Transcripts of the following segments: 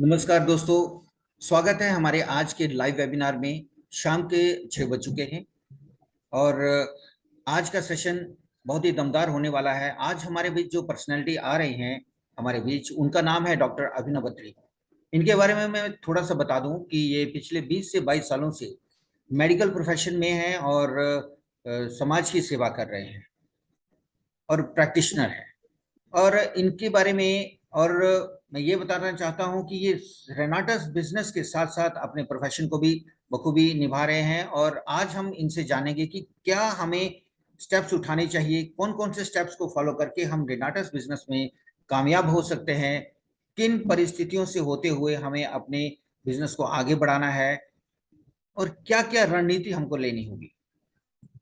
नमस्कार दोस्तों। स्वागत है हमारे आज के लाइव वेबिनार में। शाम के 6 बज चुके हैं और आज का सेशन बहुत ही दमदार होने वाला है। आज हमारे बीच जो पर्सनैलिटी आ रही हैं हमारे बीच, उनका नाम है डॉक्टर अभिनव अत्री। इनके बारे में मैं थोड़ा सा बता दूं कि ये पिछले 20 से 22 सालों से मेडिकल प्रोफेशन में हैं और समाज की सेवा कर रहे हैं और प्रैक्टिशनर हैं। और इनके बारे में और मैं ये बताना चाहता हूं कि ये रेनाटस बिजनेस के साथ साथ अपने प्रोफेशन को भी बखूबी निभा रहे हैं। और आज हम इनसे जानेंगे कि क्या हमें स्टेप्स उठाने चाहिए, कौन कौन से स्टेप्स को फॉलो करके हम रेनाटस बिजनेस में कामयाब हो सकते हैं, किन परिस्थितियों से होते हुए हमें अपने बिजनेस को आगे बढ़ाना है और क्या क्या रणनीति हमको लेनी होगी।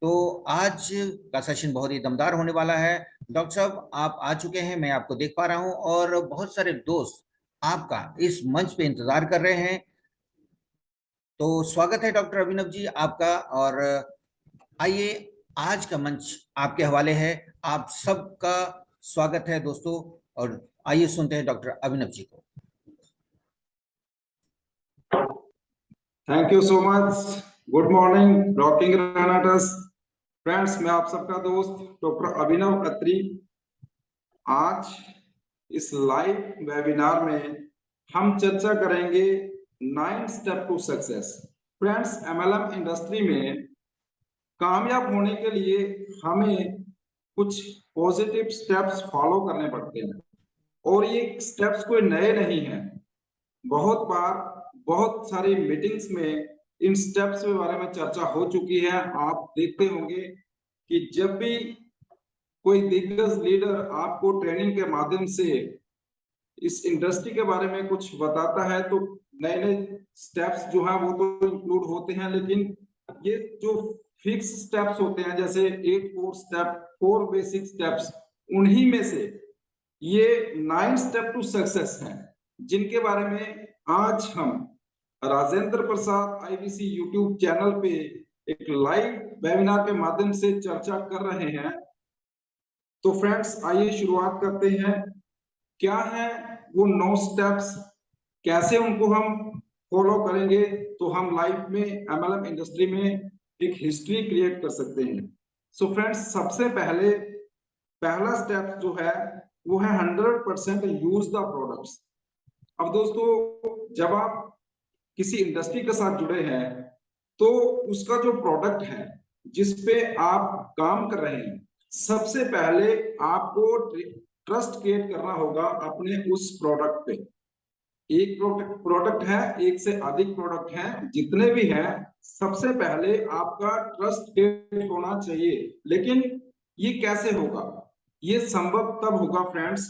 तो आज का सेशन बहुत ही दमदार होने वाला है। डॉक्टर साहब आप आ चुके हैं, मैं आपको देख पा रहा हूं और बहुत सारे दोस्त आपका इस मंच पे इंतजार कर रहे हैं। तो स्वागत है डॉक्टर अभिनव जी आपका। और आइए, आज का मंच आपके हवाले है। आप सबका स्वागत है दोस्तों। और आइए सुनते हैं डॉक्टर अभिनव जी को। Thank you so much. Good morning rocking Renatus friends, मैं आप सबका दोस्त डॉक्टर अभिनव अत्री। आज इस लाइव वेबिनार में हम चर्चा करेंगे 9 step to success. Friends, MLM industry में कामयाब होने के लिए हमें कुछ पॉजिटिव स्टेप्स फॉलो करने पड़ते हैं और ये स्टेप्स कोई नए नहीं हैं। बहुत बार बहुत सारी मीटिंग्स में इन स्टेप्स के बारे में चर्चा हो चुकी है। आप देखते होंगे कि जब भी कोई दिग्गज लीडर आपको ट्रेनिंग के माध्यम से इस इंडस्ट्री के बारे में कुछ बताता है तो नए नए स्टेप्स जो है वो तो इंक्लूड होते हैं, लेकिन ये जो फिक्स स्टेप्स होते हैं जैसे 8 कोर स्टेप, 4 बेसिक स्टेप्स, उन्हीं में से ये 9 स्टेप टू सक्सेस हैं जिनके बारे में आज हम Rajendra Prasad IBC YouTube channel पे एक लाइव वेबिनार के माध्यम से चर्चा कर रहे हैं। तो फ्रेंड्स, आइए शुरुआत करते हैं। क्या है वो 9 स्टेप्स, कैसे उनको हम फॉलो करेंगे तो हम लाइफ में एमएलएम इंडस्ट्री में एक हिस्ट्री क्रिएट कर सकते हैं। सो फ्रेंड्स, सबसे पहला स्टेप जो है वो है 100% यूज द प्रोडक्ट्स। अब दोस्तों, जब आप किसी इंडस्ट्री के साथ जुड़े हैं तो उसका जो प्रोडक्ट है जिस पे आप काम कर रहे हैं, सबसे पहले आपको ट्रस्ट क्रिएट करना होगा अपने उस प्रोडक्ट पे। एक प्रोडक्ट है, एक से अधिक प्रोडक्ट हैं, जितने भी हैं, सबसे पहले आपका ट्रस्ट क्रिएट होना चाहिए। लेकिन ये कैसे होगा? ये संभव तब होगा फ्रेंड्स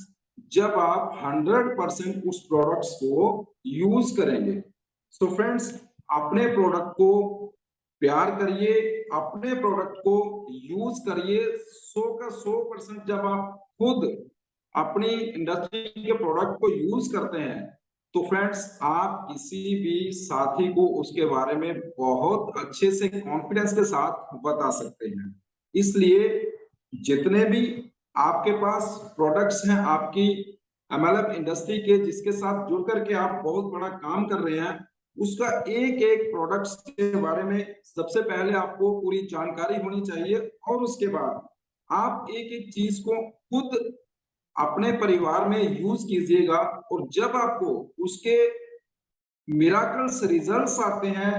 जब आप 100% उस प्रोडक्ट्स को यूज करेंगे। सो फ्रेंड्स, अपने प्रोडक्ट को प्यार करिए, अपने प्रोडक्ट को यूज करिए 100 का 100%। जब आप खुद अपनी इंडस्ट्री के प्रोडक्ट को यूज करते हैं तो फ्रेंड्स आप किसी भी साथी को उसके बारे में बहुत अच्छे से कॉन्फिडेंस के साथ बता सकते हैं। इसलिए जितने भी आपके पास प्रोडक्ट्स हैं आपकी एमएलएम इंडस्ट्री के, जिसके साथ जुड़ करके आप बहुत बड़ा काम कर रहे हैं, उसका एक एक प्रोडक्ट्स के बारे में सबसे पहले आपको पूरी जानकारी होनी चाहिए। और उसके बाद आप एक एक चीज को खुद अपने परिवार में यूज कीजिएगा और जब आपको उसके मिराकल्स रिजल्ट्स आते हैं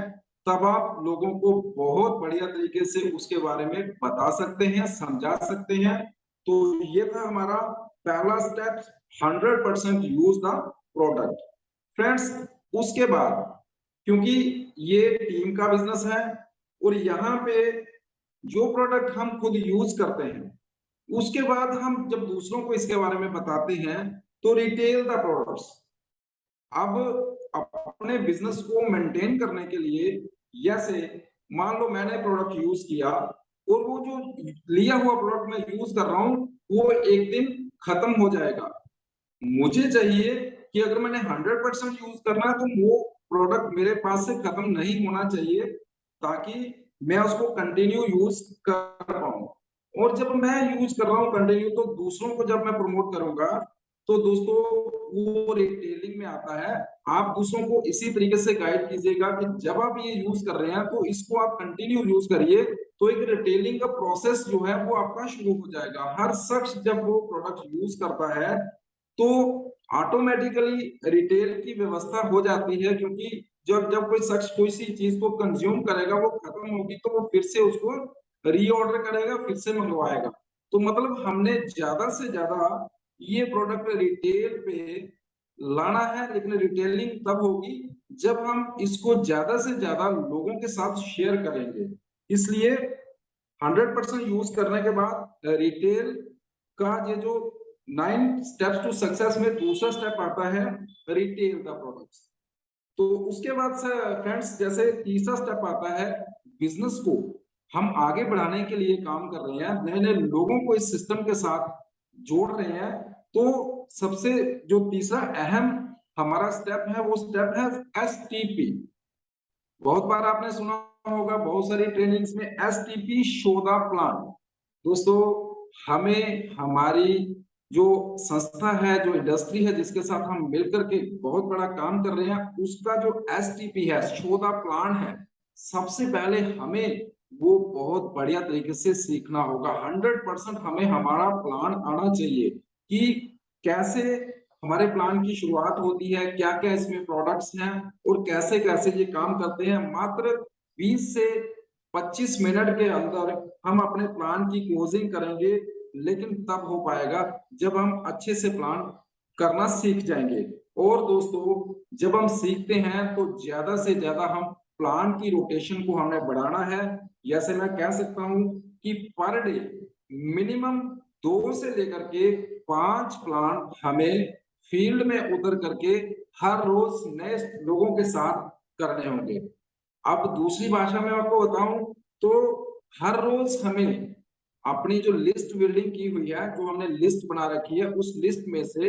तब आप लोगों को बहुत बढ़िया तरीके से उसके बारे में बता सकते हैं, समझा सकते हैं। तो ये था हमारा पहला step, 100% use the product. Friends, उसके बाद क्योंकि ये टीम का बिजनेस है और यहाँ पे जो प्रोडक्ट हम खुद यूज करते हैं उसके बाद हम जब दूसरों को इसके बारे में बताते हैं तो रिटेल द प्रोडक्ट्स। अब अपने बिजनेस को मेंटेन करने के लिए, जैसे मान लो मैंने प्रोडक्ट यूज किया और वो जो लिया हुआ प्रोडक्ट मैं यूज कर रहा हूँ वो एक दिन खत्म हो जाएगा। मुझे चाहिए कि अगर मैंने 100% यूज करना है तो वो प्रोडक्ट मेरे पास से खत्म नहीं होना चाहिए ताकि मैं उसको कंटिन्यू यूज कर पाऊँ। और जब मैं यूज कर रहा हूँ कंटिन्यू तो दूसरों को जब मैं प्रमोट करूंगा तो दोस्तों वो रिटेलिंग में आता है। आप दूसरों को इसी तरीके से गाइड कीजिएगा कि जब आप ये यूज कर रहे हैं तो इसको आप कंटिन्यू यूज करिए, तो एक रिटेलिंग का प्रोसेस जो है वो आपका शुरू हो जाएगा। हर शख्स जब वो प्रोडक्ट यूज करता है तो ऑटोमेटिकली रिटेल की व्यवस्था हो जाती है, क्योंकि जब जब कोई शख्स कोई सी चीज को कंज्यूम करेगा, वो खत्म होगी तो वो फिर से उसको रीऑर्डर करेगा, फिर से मंगवाएगा। तो मतलब हमने ज्यादा से ज्यादा ये प्रोडक्ट रिटेल पे लाना है, लेकिन रिटेलिंग तब होगी जब हम इसको ज्यादा से ज्यादा लोगों के साथ शेयर करेंगे। इसलिए 100% यूज करने के बाद रिटेल का ये जो 9 स्टेप्स टू सक्सेस में दूसरा स्टेप आता है रिटेल द प्रोडक्ट्स। तो उसके बाद से फ्रेंड्स जैसे तीसरा स्टेप आता है बिजनेस को हम आगे बढ़ाने के लिए काम कर रहे हैं, नए नए लोगों को इस सिस्टम के साथ जोड़ रहे हैं। तो सबसे जो तीसरा अहम हमारा स्टेप है वो स्टेप है STP। बहुत बार आपने सुना होगा बहुत सारी ट्रेनिंग्स में STP शो द प्लान। दोस्तों हमें हमारी जो संस्था है, जो इंडस्ट्री है जिसके साथ हम मिलकर के बहुत बड़ा काम कर रहे हैं, उसका जो STP है, शो द प्लान है, सबसे पहले हमें वो बहुत बढ़िया तरीके से सीखना होगा। 100% हमें हमारा प्लान आना चाहिए कि कैसे हमारे प्लान की शुरुआत होती है, क्या क्या इसमें प्रोडक्ट्स हैं और कैसे कैसे ये काम करते हैं। मात्र 20 से 25 मिनट के अंदर हम अपने प्लान की क्लोजिंग करेंगे, लेकिन तब हो पाएगा जब हम अच्छे से प्लान करना सीख जाएंगे। और दोस्तों जब हम सीखते हैं तो ज्यादा से ज्यादा हम प्लान की रोटेशन को हमें बढ़ाना है। जैसे मैं कह सकता हूं कि पर डे मिनिमम 2 से लेकर के 5 प्लान हमें फील्ड में उतर करके हर रोज नए लोगों के साथ करने होंगे। अब दूसरी भाषा में आपको बताऊं तो हर रोज हमें अपनी जो लिस्ट बिल्डिंग की हुई है, जो हमने लिस्ट बना रखी है, उस लिस्ट में से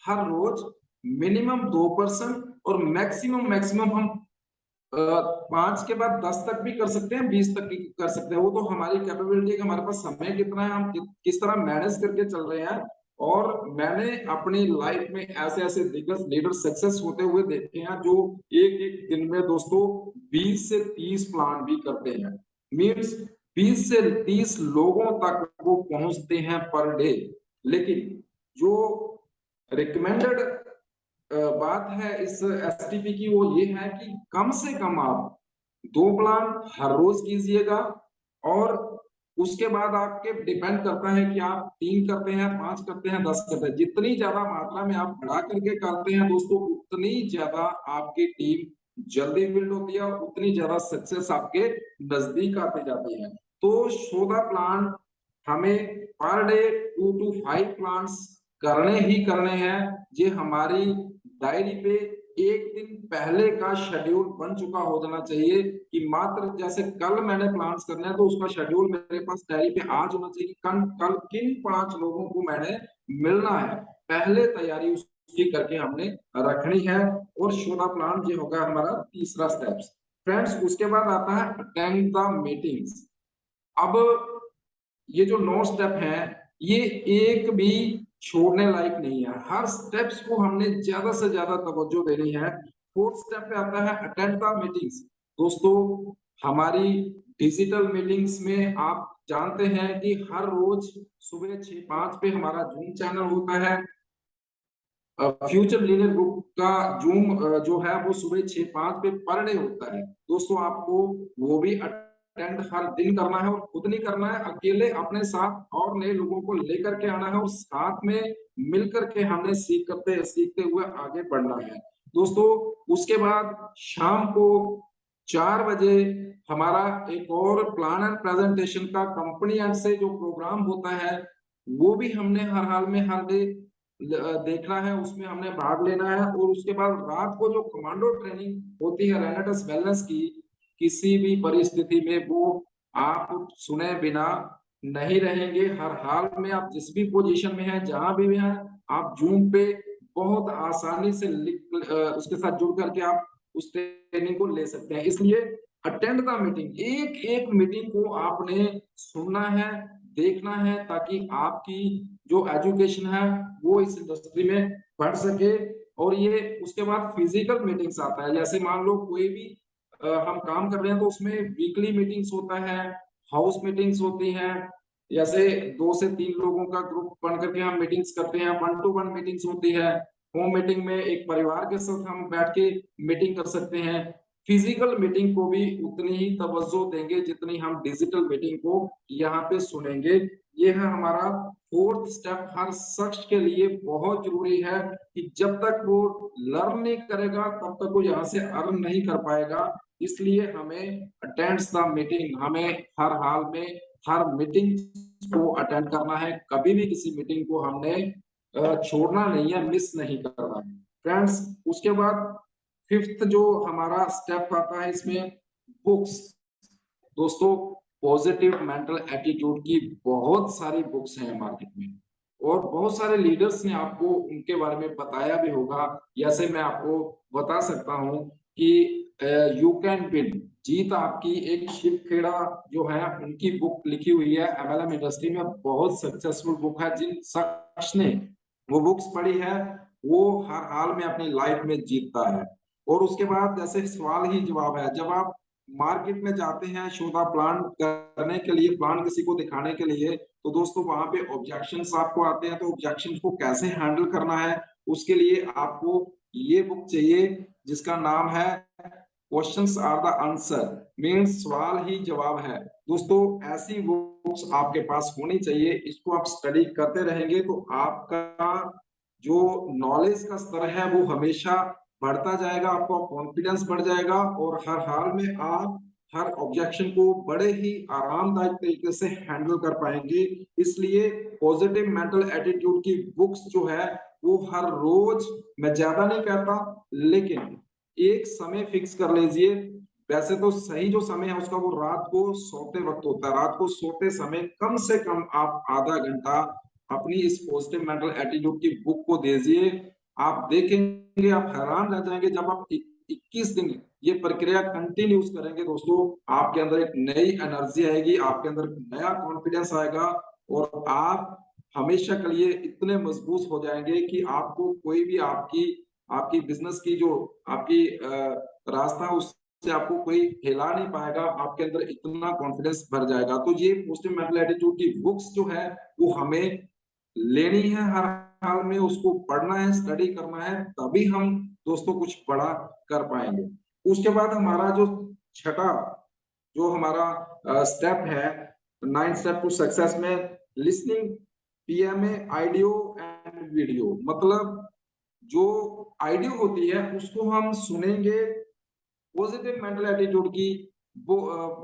हर रोज मिनिमम 2% और मैक्सिमम मैक्सिमम हम 5 के बाद 10 तक भी कर सकते हैं, 20 तक भी कर सकते हैं। वो तो हमारी कैपेबिलिटी है, हमारे पास समय कितना है, हम किस तरह मैनेज करके चल रहे हैं। और मैंने अपनी लाइफ में ऐसे ऐसे लीडर सक्सेस होते हुए देखे हैं जो एक एक दिन में दोस्तों 20 से 30 प्लान भी करते हैं। मीन्स 20 से 30 लोगों तक वो पहुंचते हैं पर डे। लेकिन जो रिकमेंडेड बात है इस STP की वो ये है कि कम से कम आप 2 प्लान हर रोज कीजिएगा, और उसके बाद आपके डिपेंड करता है कि आप 3 करते हैं, 5 करते हैं, 10 करते हैं। जितनी ज्यादा मात्रा में आप बढ़ा करके करते हैं दोस्तों, उतनी ज्यादा आपकी टीम जल्दी बिल्ड होती है, उतनी ज्यादा सक्सेस आपके नजदीक आते जाती है। तो शो द प्लान हमें पर डे 2 to 5 प्लान्स करने ही करने हैं। ये हमारी डायरी पे एक दिन पहले का शेड्यूल बन चुका हो जाना चाहिए कि मात्र जैसे कल मैंने प्लान्स करने हैं तो उसका शेड्यूल मेरे पास डायरी पे आज होना चाहिए। कल किन 5 लोगों को मैंने मिलना है, पहले तैयारी उसकी करके हमने रखनी है। और शो द प्लान ये होगा हमारा तीसरा स्टेप्स। फ्रेंड्स उसके बाद आता है अटेंड द मीटिंग्स। अब ये जो 9 स्टेप हैं ये एक भी छोड़ने लायक नहीं है, हर स्टेप्स को हमने ज्यादा से ज्यादा तवज्जो देनी है। 4th स्टेप पे आता है अटेंड द मीटिंग्स। दोस्तों हमारी डिजिटल मीटिंग्स में आप जानते हैं कि हर रोज सुबह 6:05 पे हमारा जूम चैनल होता है। फ्यूचर लीडर ग्रुप का जूम जो है वो सुबह 6:05 पे पर डे होता है। दोस्तों आपको वो भी अटेंड हर दिन करना है, और खुद नहीं करना है, अकेले अपने साथ और नए लोगों को लेकर के आना है, और साथ में मिलकर के हमने सीखते हुए आगे बढ़ना है। दोस्तों उसके बाद शाम को 4 बजे हमारा एक और प्लान एंड प्रेजेंटेशन का कंपनी एंड से जो प्रोग्राम होता है वो भी हमने हर हाल में हर डे देखना है, उसमें हमने भाग लेना है। और उसके बाद रात को जो कमांडो ट्रेनिंग होती है रेनेटस वेलनेस की, किसी भी परिस्थिति में वो आप सुने बिना नहीं रहेंगे। हर हाल में आप जिस भी पोजीशन में हैं, जहां भी हैं, आप जूम पे बहुत आसानी से उसके साथ जुड़ करके आप उस ट्रेनिंग को ले सकते हैं। इसलिए अटेंड द मीटिंग, एक एक मीटिंग को आपने सुनना है, देखना है ताकि आपकी जो एजुकेशन है वो इस इंडस्ट्री में बढ़ सके। और ये उसके बाद फिजिकल मीटिंग्स आता है, जैसे मान लो कोई भी हम काम कर रहे हैं तो उसमें वीकली मीटिंग्स होता है, हाउस मीटिंग्स होती हैं, जैसे 2 से 3 लोगों का ग्रुप बन करके हम मीटिंग्स करते हैं, 1 टू 1 मीटिंग्स होती है। होम मीटिंग में एक परिवार के साथ हम बैठ के मीटिंग कर सकते हैं। फिजिकल मीटिंग को भी उतनी ही तवज्जो देंगे जितनी हम डिजिटल मीटिंग को यहाँ पे सुनेंगे। ये है हमारा 4th स्टेप, हर शख्स के लिए बहुत जरूरी है कि जब तक वो लर्न नहीं करेगा तब तक वो यहाँ से अर्न नहीं कर पाएगा। इसलिए हमें अटेंड्स द मीटिंग, हमें हर हाल में हर मीटिंग को अटेंड करना है, कभी भी किसी मीटिंग को हमने छोड़ना नहीं है, मिस नहीं करना है फ्रेंड्स। उसके बाद 5th जो हमारा स्टेप आता है इसमें, बुक्स। दोस्तों, पॉजिटिव मेंटल एटीट्यूड की बहुत सारी बुक्स हैं मार्केट में और बहुत सारे लीडर्स ने आपको उनके बारे में बताया भी होगा। जैसे मैं आपको बता सकता हूं कि यू कैन विन, जीत आपकी, एक शिव खेड़ा जो है उनकी बुक लिखी हुई है, एमएलएम इंडस्ट्री में बहुत सक्सेसफुल बुक है। जिन शख्स ने वो बुक्स पढ़ी है वो हर हाल में अपनी लाइफ में जीतता है। और उसके बाद जैसे सवाल ही जवाब है, जब आप मार्केट में जाते हैं सौदा प्लान करने के लिए, प्लान किसी को दिखाने के लिए, तो दोस्तों वहां पे ऑब्जेक्शंस आपको आते हैं, तो ऑब्जेक्शंस को कैसे हैंडल करना है उसके लिए आपको ये बुक चाहिए जिसका नाम है questions are the answer, means सवाल ही जवाब है। दोस्तों, ऐसी बुक्स आपके पास होनी चाहिए, इसको आप स्टडी करते रहेंगे तो आपका जो नॉलेज का स्तर है वो हमेशा बढ़ता जाएगा, आपका कॉन्फिडेंस बढ़ जाएगा और हर हाल में आप हर ऑब्जेक्शन को बड़े ही आरामदायक तरीके से हैंडल कर पाएंगे। इसलिए पॉजिटिव मेंटल एटीट्यूड की बुक्स जो है वो हर रोज, मैं ज्यादा नहीं कहता लेकिन एक समय फिक्स कर लीजिए। वैसे तो सही जो समय है उसका वो रात को सोते वक्त होता है, रात को सोते समय कम से कम आप आधा घंटा अपनी इस पॉजिटिव मेंटल एटीट्यूड की बुक को दीजिए। आप देखेंगे, आप हैरान रह जाएंगे जब आप 21 दिन ये प्रक्रिया कंटिन्यूस करेंगे दोस्तों, आपके अंदर एक नई एनर्जी आएगी, आपके अंदर नया कॉन्फिडेंस आएगा और आप हमेशा के लिए इतने मजबूत हो जाएंगे कि आपको कोई भी आपकी आपकी बिजनेस की जो आपकी रास्ता उससे आपको कोई हिला नहीं पाएगा, आपके अंदर इतना कॉन्फिडेंस भर जाएगा। तो ये पॉजिटिव मेंटल एटीट्यूड की बुक्स जो है वो हमें लेनी है, हर हाल में उसको पढ़ना है, स्टडी करना है, तभी हम दोस्तों कुछ बड़ा कर पाएंगे। उसके बाद हमारा जो छठा जो हमारा स्टेप है, 9th स्टेप टू सक्सेस में, listening PMA audio and video. मतलब जो ऑडियो होती है उसको हम सुनेंगे, पॉजिटिव मेंटल एटीट्यूड की वो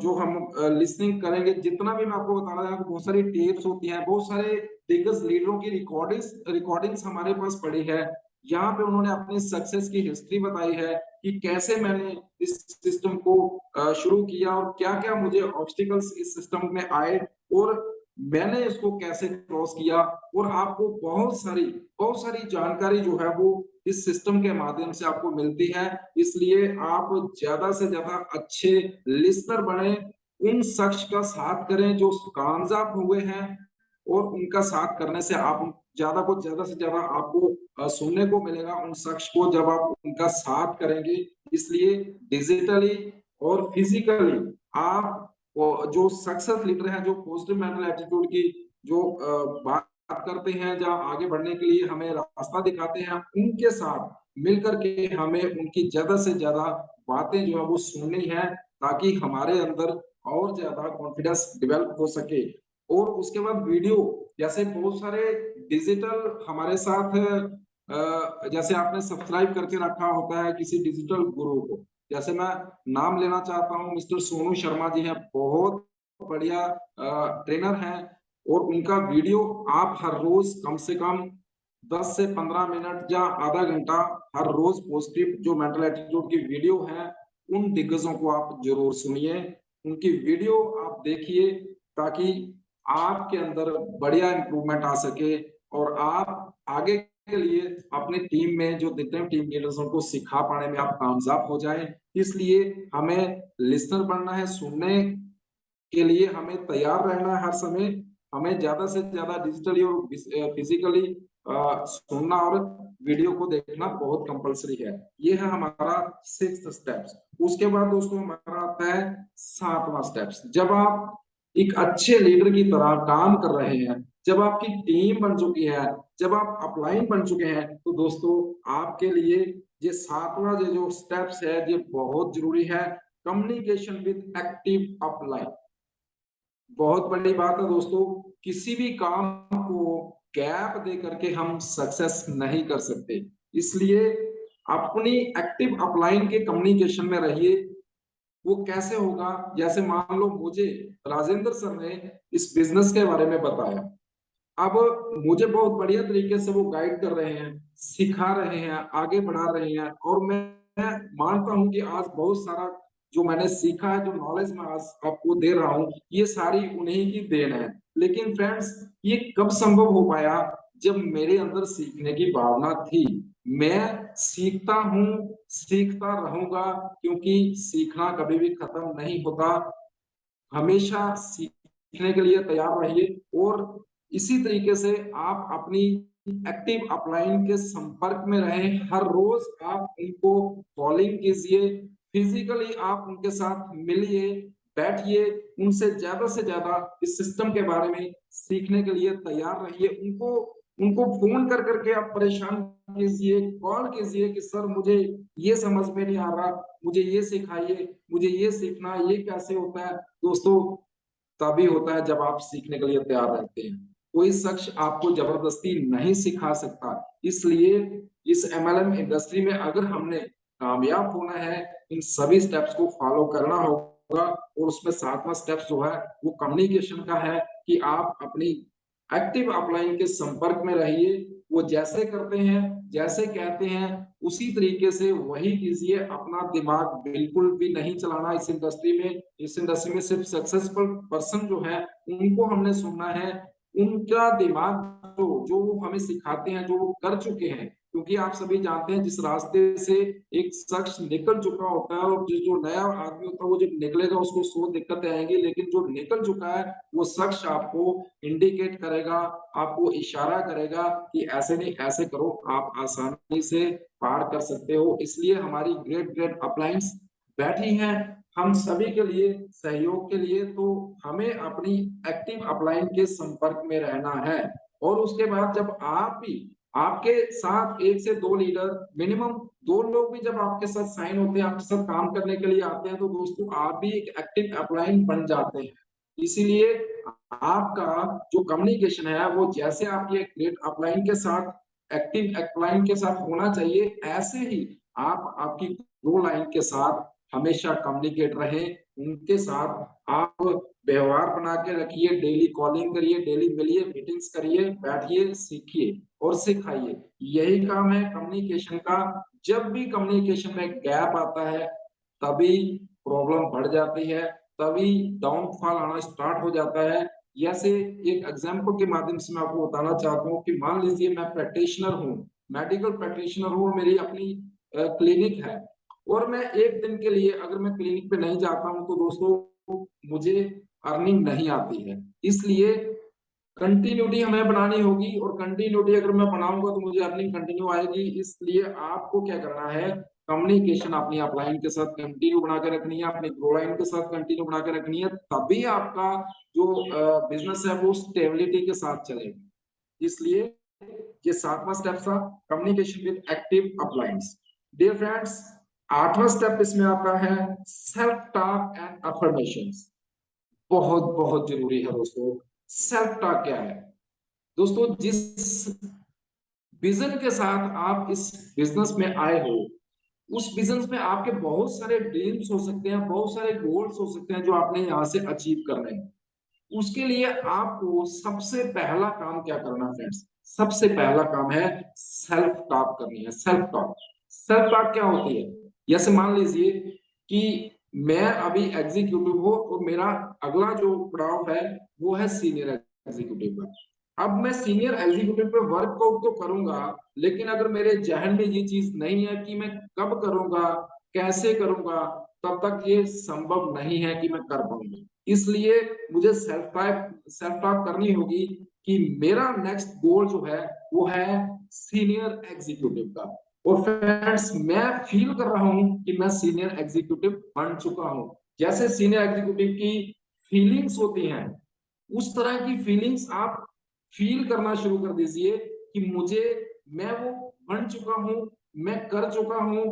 जो हम लिसनिंग करेंगे, जितना भी मैं आपको बता रहा हूँ, बहुत सारी टेप्स होती हैं, बहुत सारे दिग्गज लीडरों की रिकॉर्डिंग्स हमारे पास पड़ी है। यहाँ पे उन्होंने अपनी सक्सेस की हिस्ट्री बताई है कि कैसे मैंने इस सिस्टम को शुरू किया और क्या-क्या मुझे ऑब्स्टिकल्स इस सिस्टम में आए और मैंने इसको कैसे क्रॉस किया। और आपको बहुत सारी जानकारी जो है वो इस सिस्टम के माध्यम से आपको मिलती है। इसलिए आप ज्यादा से ज्यादा अच्छे लिसनर बने, उन शख्स का साथ करें जो कामयाब हुए हैं और उनका साथ करने से आप ज्यादा को ज्यादा से ज्यादा आपको सुनने को मिलेगा उन शख्स को जब आप उनका साथ करेंगे। इसलिए डिजिटली और फिजिकली आप जो सक्सेस लीडर हैं, जो पॉजिटिव मेंटल एटीट्यूड की जो बात करते हैं, जहाँ आगे बढ़ने के लिए हमें रास्ता दिखाते हैं, उनके साथ मिलकर के हमें उनकी ज्यादा से ज्यादा बातें जो है वो सुननी है ताकि हमारे अंदर और ज्यादा कॉन्फिडेंस डेवलप हो सके। और उसके बाद वीडियो, जैसे बहुत सारे डिजिटल हमारे साथ जैसे आपने सब्सक्राइब करके रखा होता है किसी डिजिटल गुरु को, जैसे मैं नाम लेना चाहता हूँ, मिस्टर सोनू शर्मा जी हैं, बहुत बढ़िया ट्रेनर हैं और उनका वीडियो आप हर रोज कम से कम 10 से 15 मिनट या आधा घंटा हर रोज पॉजिटिव जो मेंटल एटीट्यूड की वीडियो है उन दिग्गजों को आप जरूर सुनिए, उनकी वीडियो आप देखिए ताकि आपके अंदर बढ़िया इंप्रूवमेंट आ सके और आप आगे के लिए अपने टीम में जो जितने टीम लीडर्स उनको सिखा पाने में आप कामयाब हो जाएं। इसलिए हमें लिसनर बनना है, सुनने के लिए हमें तैयार रहना है हर समय हमें ज्यादा से ज्यादा डिजिटली और फिजिकली सुनना और वीडियो को देखना बहुत कंपलसरी है। ये है हमारा 6th स्टेप्स। उसके बाद दोस्तों हमारा आता है 7वां स्टेप्स। जब आप एक अच्छे लीडर की तरह काम कर रहे हैं, जब आपकी टीम बन चुकी है, जब आप अपलाइन बन चुके हैं, तो दोस्तों आपके लिए ये 7वां जो स्टेप्स है ये बहुत जरूरी है। Communication with active upline. बहुत बड़ी बात है दोस्तों, किसी भी काम को गैप दे करके हम सक्सेस नहीं कर सकते। इसलिए अपनी एक्टिव अपलाइन के कम्युनिकेशन में रहिए। वो कैसे होगा? जैसे मान लो मुझे राजेंद्र सर ने इस बिजनेस के बारे में बताया, अब मुझे बहुत बढ़िया तरीके से वो गाइड कर रहे हैं, सिखा रहे हैं, आगे बढ़ा रहे हैं, और मैं मानता हूं कि आज बहुत सारा जो मैंने सीखा है, जो नॉलेज मैं आज आपको दे रहा हूं, ये सारी उन्हीं की देन है। लेकिन फ्रेंड्स, ये कब संभव हो पाया? जब मेरे अंदर सीखने की भावना थी। मैं सीखता हूं, सीखता रहूंगा, क्योंकि सीखना कभी भी खत्म नहीं होता। हमेशा सीखने के लिए तैयार रहिए, और इसी तरीके से आप अपनी एक्टिव अपलाइन के संपर्क में रहें। हर रोज आप उनको कॉलिंग कीजिए, फिजिकली आप उनके साथ मिलिए, बैठिए, उनसे ज्यादा इस सिस्टम के बारे में सीखने के लिए तैयार रहिए। उनको उनको फोन कर करके आप परेशान कीजिए, कॉल कीजिए कि सर मुझे ये समझ में नहीं आ रहा, मुझे ये सिखाइए, मुझे ये सीखना, ये कैसे होता है। दोस्तों, तभी होता है जब आप सीखने के लिए तैयार रहते हैं। कोई शख्स आपको जबरदस्ती नहीं सिखा सकता। इसलिए इस एमएलएम इंडस्ट्री में अगर हमने कामयाब होना है, इन सभी स्टेप्स को फॉलो करना होगा। और उसमें 7वां स्टेप जो है वो कम्युनिकेशन का है, कि आप अपनी एक्टिव अपलाइन के संपर्क में रहिए। वो जैसे करते हैं, जैसे कहते हैं, उसी तरीके से वही कीजिए। अपना दिमाग बिल्कुल भी नहीं चलाना इस इंडस्ट्री में। इस इंडस्ट्री में सिर्फ सक्सेसफुल पर्सन जो है उनको हमने सुनना है। उनका दिमाग जो वो हमें सिखाते हैं, जो वो कर चुके हैं, क्योंकि आप सभी जानते हैं जिस रास्ते से एक शख्स निकल चुका होता है, और जो नया आदमी होता है वो जब निकलेगा उसको 100 दिक्कतें आएंगी, लेकिन जो निकल चुका है वो शख्स आपको इंडिकेट करेगा, आपको इशारा करेगा कि ऐसे नहीं ऐसे करो, आप आसानी से पार कर सकते हो। इसलिए हमारी ग्रेट ग्रेट अपलाइंस बैठी हैं हम सभी के लिए सहयोग के लिए। तो हमें अपनी एक्टिव अपलाइन के संपर्क में रहना है। और उसके बाद जब आप भी, आपके साथ 1 से 2 लीडर, मिनिमम 2 लोग भी जब आपके साथ साइन होते हैं, आपके साथ काम करने के लिए आते हैं, तो दोस्तों आप भी एक एक्टिव अपलाइन बन जाते हैं। इसीलिए आपका जो कम्युनिकेशन है वो जैसे आपकी एक ग्रेट अपलाइन के साथ, एक्टिव अपलाइन के साथ होना चाहिए, ऐसे ही आप आपकी ग्रो लाइन के साथ हमेशा कम्युनिकेट रहे। उनके साथ आप व्यवहार बना के रखिए, डेली कॉलिंग करिए, डेली मिलिए, मीटिंग्स करिए, बैठिए, सीखिए और सिखाइए। यही काम है कम्युनिकेशन का। जब भी कम्युनिकेशन में गैप आता है तभी प्रॉब्लम बढ़ जाती है, तभी डाउनफॉल आना स्टार्ट हो जाता है। जैसे एक एग्जांपल के माध्यम से मैं आपको बताना चाहता हूँ कि मान लीजिए मैं प्रैक्टिशनर हूँ, मेडिकल प्रैक्टिशनर हूँ, मेरी अपनी क्लिनिक है, और मैं एक दिन के लिए अगर मैं क्लिनिक पे नहीं जाता हूँ तो दोस्तों मुझे अर्निंग नहीं आती है। इसलिए कंटिन्यूटी हमें बनानी होगी, और कंटिन्यूटी अगर मैं बनाऊंगा तो मुझे अर्निंग कंटिन्यू आएगी। इसलिए आपको क्या करना है, कम्युनिकेशन अपनी अपलाइन के साथ कंटिन्यू बना के रखनी है, अपनी ग्रो लाइन के साथ कंटिन्यू बना के रखनी है, तभी आपका जो बिजनेस है वो स्टेबिलिटी के साथ चलेगा। इसलिए ये 7वां स्टेप था, communication with active appliance. Dear friends, 8वां स्टेप इसमें आता है सेल्फ टॉक एंड अफर्मेशंस। बहुत बहुत जरूरी है दोस्तों। सेल्फ टॉक क्या है? दोस्तों, जिस विजन के साथ आप इस बिजनेस में आए हो, उस बिजनेस में आपके बहुत सारे ड्रीम्स हो सकते हैं, बहुत सारे गोल्स हो सकते हैं जो आपने यहाँ से अचीव करने हैं। उसके लिए आपको सबसे पहला काम क्या करना है फ्रेंड्स? सबसे पहला काम है सेल्फ टॉक करनी है। सेल्फ टॉक, सेल्फ टॉक क्या होती है? जैसे मान लीजिए कि मैं अभी एग्जीक्यूटिव हूँ और मेरा अगला जो पड़ाव है वो है सीनियर एग्जीक्यूटिव का। अब मैं सीनियर एग्जीक्यूटिव पे वर्कआउट तो करूंगा, लेकिन अगर मेरे जहन में ये चीज नहीं है कि मैं कब करूंगा, कैसे करूंगा, तब तक ये संभव नहीं है कि मैं कर पाऊंगा। इसलिए मुझे सेल्फ टॉक करनी होगी कि मेरा नेक्स्ट गोल जो है वो है सीनियर एग्जीक्यूटिव का। और फ्रेंड्स, मैं फील कर रहा हूं कि मैं सीनियर एग्जीक्यूटिव बन चुका हूं। जैसे सीनियर एग्जीक्यूटिव की फीलिंग्स होती हैं, उस तरह की फीलिंग्स आप फील करना शुरू कर दीजिए कि मैं वो बन चुका हूं, मैं कर चुका हूं,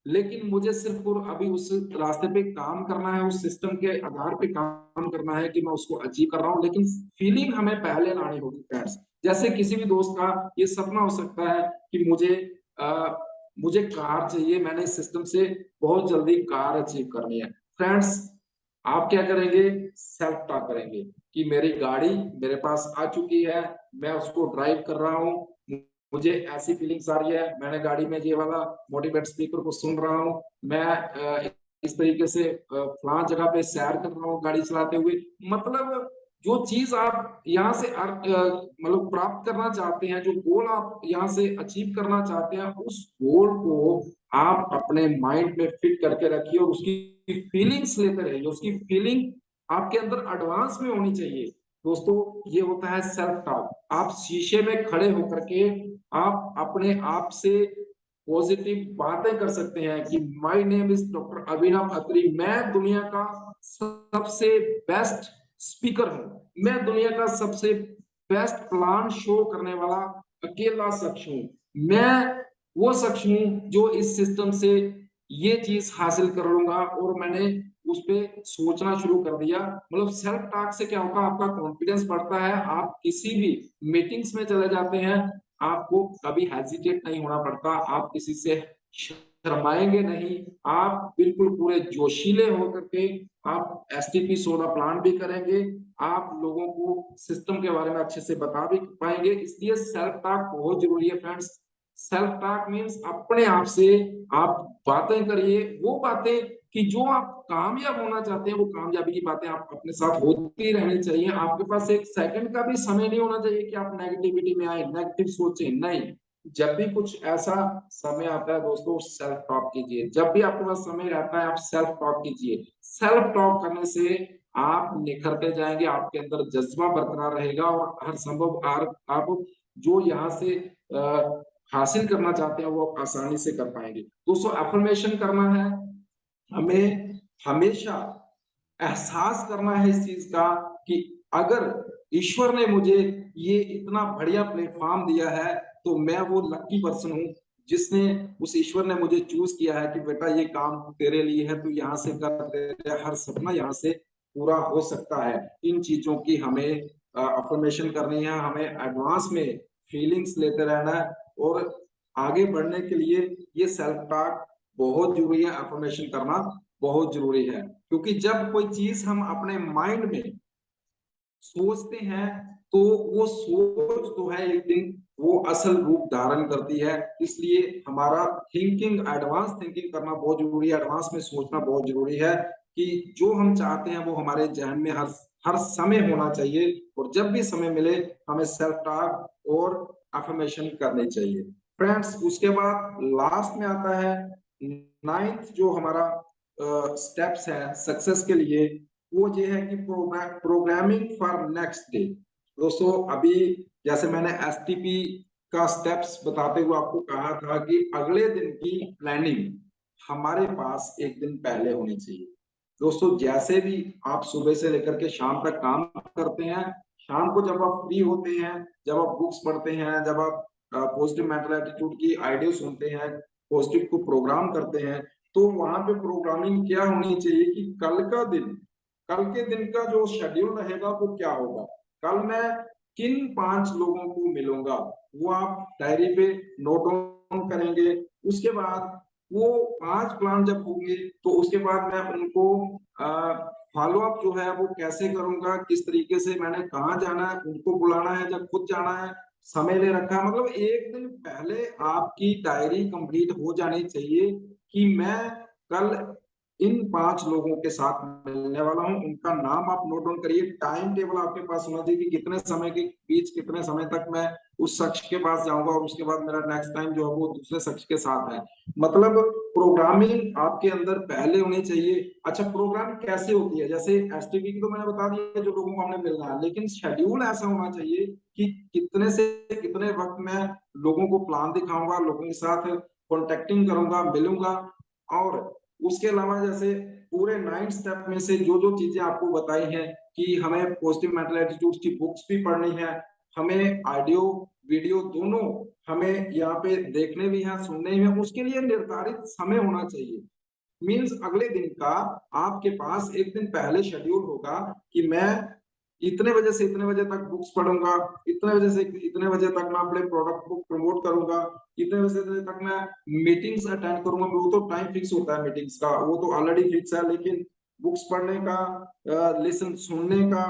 लेकिन मुझे सिर्फ और अभी उस रास्ते पे काम करना है, उस सिस्टम के आधार पे काम करना है कि मैं उसको अचीव कर रहा हूं। लेकिन फीलिंग हमें पहले लानी होगी फ्रेंड्स। जैसे किसी भी दोस्त का ये सपना हो सकता है कि मुझे कार चाहिए, मैंने इस सिस्टम से बहुत जल्दी कार अचीव करनी है। फ्रेंड्स, आप क्या करेंगे? सेल्फ टॉक करेंगे कि मेरी गाड़ी मेरे पास आ चुकी है, मैं उसको ड्राइव कर रहा हूँ, मुझे ऐसी फीलिंग्स आ रही है, मैंने गाड़ी में ये वाला मोटिवेट स्पीकर को सुन रहा हूँ, मैं इस तरीके से फलां जगह पे सैर कर रहा हूँ गाड़ी चलाते हुए। मतलब जो चीज आप यहाँ से मतलब प्राप्त करना चाहते हैं, जो गोल आप यहाँ से अचीव करना चाहते हैं, उस गोल को आप अपने माइंड में फिट करके रखिए और उसकी फीलिंग्स लेते रहिए। उसकी फीलिंग आपके अंदर एडवांस में होनी चाहिए। दोस्तों, ये होता है सेल्फ टॉक। आप शीशे में खड़े होकर के आप अपने आप से पॉजिटिव बातें कर सकते हैं कि माय नेम इज डॉक्टर अभिनव अत्री, मैं दुनिया का सबसे बेस्ट स्पीकर हूँ, मैं दुनिया का सबसे बेस्ट प्लान शो करने वाला अकेला शख्स हूँ, मैं वो शख्स हूँ जो इस सिस्टम से ये चीज हासिल कर लूंगा। और मैंने उस पर सोचना शुरू कर दिया। मतलब सेल्फ टॉक से क्या होता है? आपका कॉन्फिडेंस बढ़ता है, आप किसी भी मीटिंग्स में चले जाते हैं, आपको कभी हेजिटेट नहीं होना पड़ता, आप किसी से शर्माएंगे नहीं, आप बिल्कुल पूरे जोशीले होकर के आप एसटीपी 16 प्लान भी करेंगे, आप लोगों को सिस्टम के बारे में अच्छे से बता भी पाएंगे। इसलिए सेल्फ टॉक बहुत जरूरी है फ्रेंड्स। सेल्फ टॉक मीन्स अपने आप से आप बातें करिए, वो बातें कि जो आप कामयाब होना चाहते हैं, वो कामयाबी की बातें आप अपने साथ होती रहनी चाहिए। आपके पास एक सेकंड का भी समय नहीं होना चाहिए कि आप नेगेटिविटी में आए, नेगेटिव सोचें, नहीं। जब भी कुछ ऐसा समय आता है दोस्तों, सेल्फ टॉक कीजिए। जब भी आपके पास समय रहता है, आप सेल्फ टॉक कीजिए। सेल्फ टॉक करने से आप निखरते जाएंगे, आपके अंदर जज्बा बरकरार रहेगा और हर संभव आप जो यहाँ से हासिल करना चाहते हैं वो आसानी से कर पाएंगे। दोस्तों, अफर्मेशन करना है, हमें हमेशा एहसास करना है इस चीज का कि अगर ईश्वर ने मुझे ये इतना बढ़िया प्लेटफॉर्म दिया है, तो मैं वो लकी पर्सन हूँ जिसने उस ईश्वर ने मुझे चूज किया है कि बेटा ये काम तेरे लिए है, तू यहाँ से कर, तेरा हर सपना यहाँ से पूरा हो सकता है। इन चीजों की हमें अफर्मेशन करनी है, हमें एडवांस में फीलिंग्स लेते रहना है और आगे बढ़ने के लिए ये सेल्फ टॉक बहुत जरूरी है, अफर्मेशन करना बहुत जरूरी है। क्योंकि जब कोई चीज हम अपने माइंड में सोचते हैं, तो वो सोच तो है एक दिन वो असल रूप धारण करती है। इसलिए हमारा थिंकिंग, एडवांस थिंकिंग करना बहुत जरूरी है, एडवांस में सोचना बहुत जरूरी है कि जो हम चाहते हैं वो हमारे जहन में हर हर समय होना चाहिए। और जब भी समय मिले, हमें सेल्फ टॉक और अफर्मेशन करनी चाहिए। फ्रेंड्स, उसके बाद लास्ट में आता है नाइन्थ जो हमारा स्टेप्स है सक्सेस के लिए, वो ये है कि प्रोग्रामिंग फॉर नेक्स्ट डे। दोस्तों, अभी जैसे मैंने एसटीपी का स्टेप्स बताते हुए आपको कहा था कि अगले दिन की प्लानिंग हमारे पास एक दिन पहले होनी चाहिए। दोस्तों, जैसे भी आप सुबह से लेकर के शाम तक काम करते हैं, शाम को जब आप फ्री होते हैं, जब आप बुक्स पढ़ते हैं, जब आप पॉजिटिव मेंटल एटीट्यूड की आइडिया सुनते हैं, पॉजिटिव को प्रोग्राम करते हैं, तो वहां पे प्रोग्रामिंग क्या होनी चाहिए कि कल के दिन का जो शेड्यूल रहेगा वो क्या होगा, कल मैं किन 5 लोगों को मिलूंगा, वो आप डायरी पे नोट डाउन करेंगे। उसके बाद वो 5 प्लान जब होंगे, तो उसके बाद मैं उनको फॉलो अप जो है वो कैसे करूंगा, किस तरीके से मैंने कहाँ जाना है, उनको बुलाना है, जब खुद जाना है, समय ले रखा है। मतलब एक दिन पहले आपकी डायरी कंप्लीट हो जानी चाहिए कि मैं कल इन 5 लोगों के साथ मिलने वाला हूं, उनका नाम आप नोट डाउन करिए। टाइम टेबल आपके पास होना चाहिए कि कितने समय के बीच कितने समय तक मैं उस शख्स के पास जाऊंगा और उसके बाद मेरा नेक्स्ट टाइम जो है वो दूसरे शख्स के साथ है। मतलब प्रोग्रामिंग आपके अंदर पहले होनी चाहिए। अच्छा, प्रोग्रामिंग कैसे होती है? जैसे एसटीपी की तो मैंने बता दिया जो लोगों को हमने मिलना है, लेकिन शेड्यूल ऐसा होना चाहिए कि कितने से कितने वक्त में लोगों को प्लान दिखाऊंगा, लोगों के साथ कॉन्टेक्टिंग करूंगा, मिलूंगा। और उसके अलावा जैसे पूरे 9 स्टेप में से जो जो चीजें आपको बताई हैं कि हमें पॉजिटिव मेंटल एटीट्यूड की बुक्स भी पढ़नी है, हमें ऑडियो वीडियो दोनों हमें यहाँ पे देखने भी हैं, सुनने भी हैं, उसके लिए निर्धारित समय होना चाहिए। मीन्स अगले दिन का आपके पास एक दिन पहले शेड्यूल होगा कि मैं इतने बजे से इतने बजे तक बुक्स पढ़ूंगा, इतने बजे से इतने बजे तक मैं अपने प्रोडक्ट को प्रमोट करूंगा, इतने बजे से तक मैं मीटिंग्स अटेंड करूंगा। वो तो टाइम फिक्स होता है मीटिंग्स का, वो तो ऑलरेडी फिक्स है। लेकिन बुक्स पढ़ने का, लेसन सुनने का,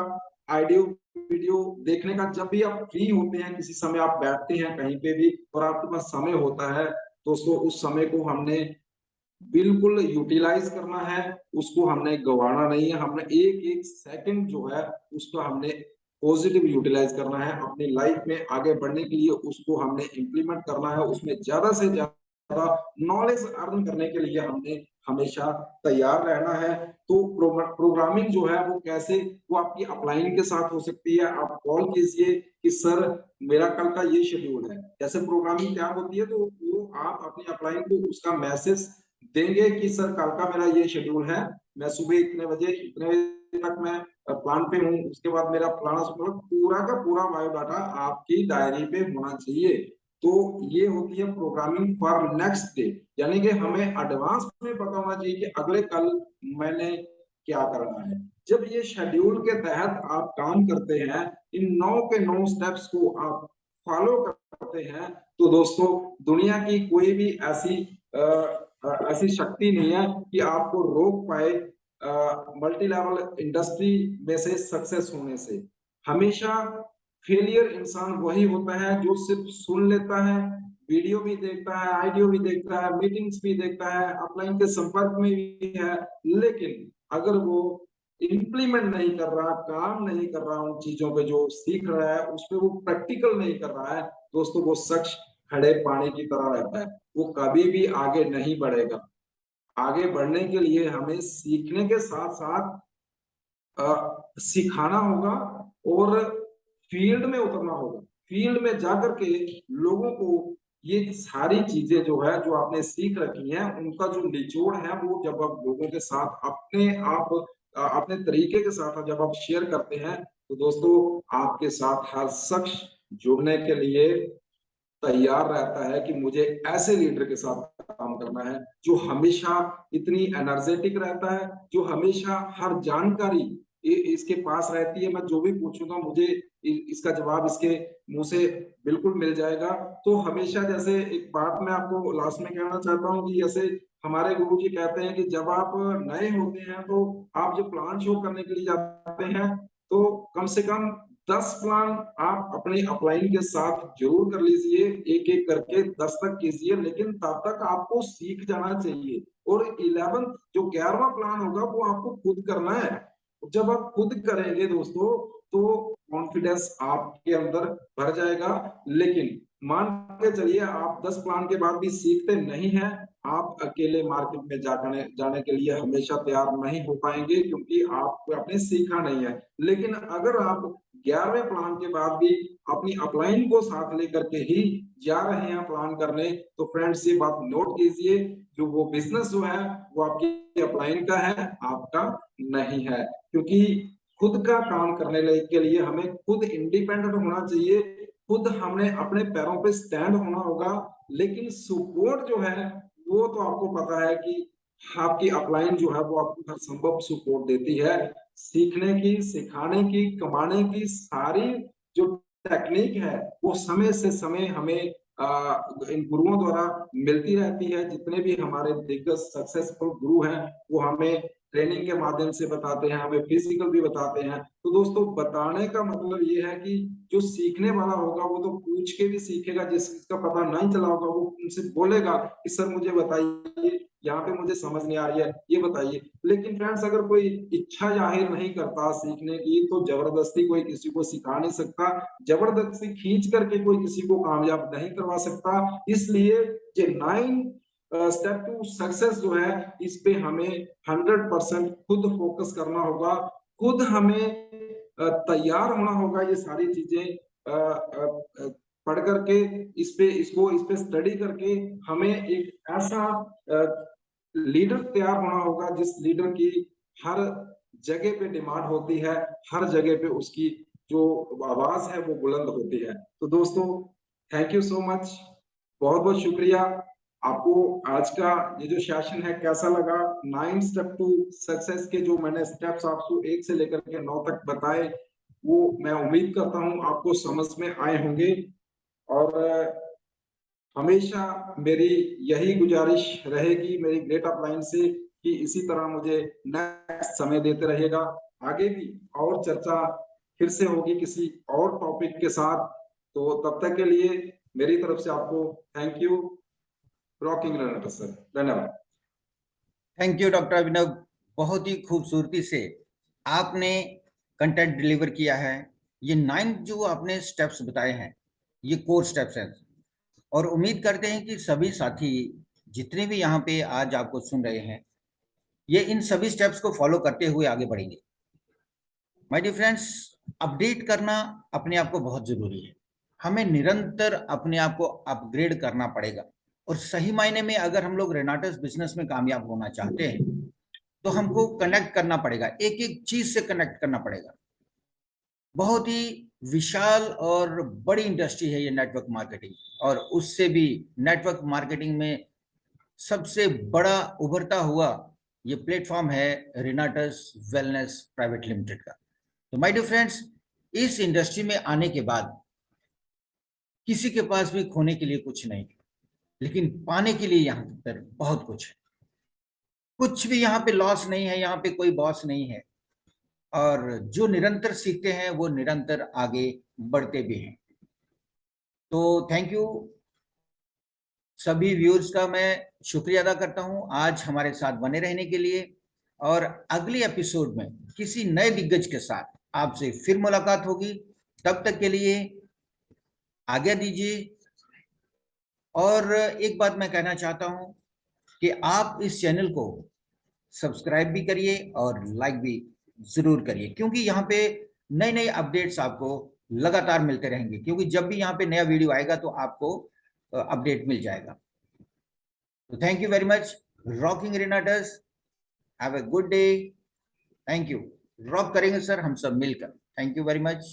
ऑडियो वीडियो देखने का, जब भी आप फ्री होते हैं, किसी समय आप बैठते हैं कहीं पे भी और आपके पास समय होता है दोस्तों, उस समय को हमने बिल्कुल यूटिलाइज करना है। उसको हमने गंवाना नहीं है। हमने एक एक सेकंड जो है उसको हमने पॉजिटिव यूटिलाइज करना है। अपनी लाइफ में आगे बढ़ने के लिए उसको हमने इम्प्लीमेंट करना है। उसमें ज्यादा से ज्यादा नॉलेज अर्न करने के लिए हमने हमेशा तैयार रहना है। तो प्रोग्रामिंग जो है वो कैसे, वो आपकी अपलाइन के साथ हो सकती है। आप कॉल कीजिए कि सर मेरा कल का ये शेड्यूल है। जैसे प्रोग्रामिंग क्या होती है, तो वो आप अपनी अपलाइन को उसका मैसेज देंगे कि सर कल का मेरा ये शेड्यूल है, मैं सुबह इतने बजे इतने बजे तक मैं प्लान पे हूँ। उसके बाद मेरा फलाना पूरा का पूरा बायोडाटा आपकी डायरी पे होना चाहिए। तो ये होती है प्रोग्रामिंग फॉर नेक्स्ट डे, यानी कि हमें एडवांस में पता होना चाहिए कि अगले कल मैंने क्या करना है। जब ये शेड्यूल के तहत आप काम करते हैं, इन 9 के 9 स्टेप्स को आप फॉलो करते हैं, तो दोस्तों दुनिया की कोई भी ऐसी शक्ति नहीं है कि आपको रोक पाए मल्टी लेवल इंडस्ट्री में से सक्सेस होने से। हमेशा फेलियर इंसान वही होता है जो सिर्फ सुन लेता है, वीडियो भी देखता है, ऑडियो भी देखता है, मीटिंग्स भी देखता है, अपलाइन के संपर्क में भी है, लेकिन अगर वो इम्प्लीमेंट नहीं कर रहा, काम नहीं कर रहा, उन चीजों पे जो सीख रहा है उस पे वो प्रैक्टिकल नहीं कर रहा है, दोस्तों वो शख्स खड़े पानी की तरह रहता है, वो कभी भी आगे नहीं बढ़ेगा। आगे बढ़ने के लिए हमें सीखने के साथ साथ सिखाना होगा और फील्ड में उतरना होगा। फील्ड में जाकर के लोगों को ये सारी चीजें जो है जो आपने सीख रखी हैं उनका जो निचोड़ है वो जब आप लोगों के साथ अपने तरीके के साथ जब आप शेयर करते हैं, तो दोस्तों आपके साथ हर शख्स जुड़ने के लिए तैयार रहता है कि मुझे ऐसे लीडर के साथ काम करना है जो हमेशा इतनी एनर्जेटिक रहता है, जो हमेशा हर जानकारी इसके पास रहती है। मैं जो भी पूछूंगा मुझे इसका जवाब इसके मुंह से बिल्कुल मिल जाएगा। तो हमेशा जैसे एक बात मैं आपको लास्ट में कहना चाहता हूँ कि जैसे हमारे गुरु जी कहते हैं कि जब आप नए होते हैं तो आप जो प्लान शो करने के लिए जाते हैं, तो कम से कम 10 प्लान आप अपने अपलाइन के साथ जरूर कर लीजिए, एक एक करके 10 तक कीजिए, लेकिन तब तक आपको सीख जाना चाहिए। और 11 जो 11वां प्लान होगा वो आपको खुद करना है। जब आप खुद करेंगे दोस्तों तो कॉन्फिडेंस आपके अंदर भर जाएगा। लेकिन मान के चलिए आप 10 प्लान के बाद भी सीखते नहीं हैं, आप अकेले मार्केट में जाने के लिए हमेशा तैयार नहीं हो पाएंगे, क्योंकि आपने सीखा नहीं है। लेकिन अगर आप 11वें प्लान के बाद भी अपनी अपलाइन को साथ लेकर के ही जा रहे हैं प्लान करने, तो फ्रेंड्स ये बात नोट कीजिए, जो वो बिजनेस जो है वो आपकी अपलाइन का है, आपका नहीं है। क्योंकि खुद का काम करने के लिए हमें खुद इंडिपेंडेंट होना चाहिए, खुद हमने अपने पैरों पे स्टैंड होना होगा। लेकिन सपोर्ट जो है वो तो आपको पता है कि आपकी अपलाइन जो है वो आपको हर संभव सपोर्ट देती है। सीखने की, सिखाने की, कमाने की सारी जो टेक्निक है वो समय से समय हमें इन गुरुओं द्वारा मिलती रहती है। जितने भी हमारे दिग्गज सक्सेसफुल गुरु हैं वो हमें ट्रेनिंग के माध्यम से बताते हैं, हमें फिजिकल भी बताते हैं। तो दोस्तों बताने का मतलब ये है कि जो सीखने वाला होगा वो तो पूछ के भी सीखेगा, जिसका पता नहीं चला होगा वो उनसे बोलेगा कि सर मुझे बताइए यहाँ पे मुझे समझ नहीं आ रही है, ये बताइए। लेकिन फ्रेंड्स अगर कोई इच्छा जाहिर नहीं करता सीखने की तो जबरदस्ती कोई किसी को सिखा नहीं सकता, जबरदस्ती खींच करके कोई किसी को कामयाब नहीं करवा सकता। इसलिए ये 9 स्टेप टू सक्सेस जो है इस पे हमें 100% खुद फोकस करना होगा, खुद हमें तैयार होना होगा ये सारी चीजें पढ़ करके इस पे स्टडी करके हमें एक ऐसा लीडर तैयार होना होगा जिस लीडर की हर जगह पे डिमांड होती है, हर जगह पे उसकी जो आवाज है वो बुलंद होती है। तो दोस्तों थैंक यू सो मच, बहुत बहुत शुक्रिया। आपको आज का ये जो सेशन है कैसा लगा? 9 स्टेप टू सक्सेस के जो मैंने स्टेप्स आपको 1 से लेकर के 9 तक बताए वो मैं उम्मीद करता हूँ आपको समझ में आए होंगे। और हमेशा मेरी यही गुजारिश रहेगी मेरी ग्रेट अपलाइन से कि इसी तरह मुझे नेक्स्ट समय देते रहिएगा। आगे भी और चर्चा फिर से होगी किसी और टॉपिक के साथ। तो तब तक के लिए मेरी तरफ से आपको thank you. Rocking runner sir, धन्यवाद। थैंक यू डॉक्टर अभिनव, बहुत ही खूबसूरती से आपने कंटेंट डिलीवर किया है। ये 9 जो आपने स्टेप्स बताए हैं ये कोर स्टेप्स हैं और उम्मीद करते हैं कि सभी साथी जितने भी यहाँ पे आज आपको सुन रहे हैं ये इन सभी स्टेप्स को फॉलो करते हुए आगे बढ़ेंगे। माय डियर फ्रेंड्स, अपडेट करना अपने आप को बहुत जरूरी है। हमें निरंतर अपने आप को अपग्रेड करना पड़ेगा और सही मायने में अगर हम लोग रेनाटस बिजनेस में कामयाब होना चाहते हैं तो हमको कनेक्ट करना पड़ेगा, एक एक चीज से कनेक्ट करना पड़ेगा। बहुत ही विशाल और बड़ी इंडस्ट्री है ये नेटवर्क मार्केटिंग, और उससे भी नेटवर्क मार्केटिंग में सबसे बड़ा उभरता हुआ ये प्लेटफॉर्म है रेनाटस वेलनेस प्राइवेट लिमिटेड का। तो माय डियर फ्रेंड्स, इस इंडस्ट्री में आने के बाद किसी के पास भी खोने के लिए कुछ नहीं, लेकिन पाने के लिए यहाँ पर बहुत कुछ है। कुछ भी यहाँ पे लॉस नहीं है, यहाँ पे कोई बॉस नहीं है, और जो निरंतर सीखते हैं वो निरंतर आगे बढ़ते भी हैं। तो थैंक यू सभी व्यूअर्स का, मैं शुक्रिया अदा करता हूं आज हमारे साथ बने रहने के लिए। और अगले एपिसोड में किसी नए दिग्गज के साथ आपसे फिर मुलाकात होगी। तब तक के लिए आज्ञा दीजिए। और एक बात मैं कहना चाहता हूं कि आप इस चैनल को सब्सक्राइब भी करिए और लाइक भी जरूर करिए, क्योंकि यहाँ पे नए नए अपडेट्स आपको लगातार मिलते रहेंगे, क्योंकि जब भी यहाँ पे नया वीडियो आएगा तो आपको अपडेट मिल जाएगा। तो thank you very much. Rocking Renatus, have a good day. Thank you. Rock करेंगे सर हम सब मिलकर। Thank you very much.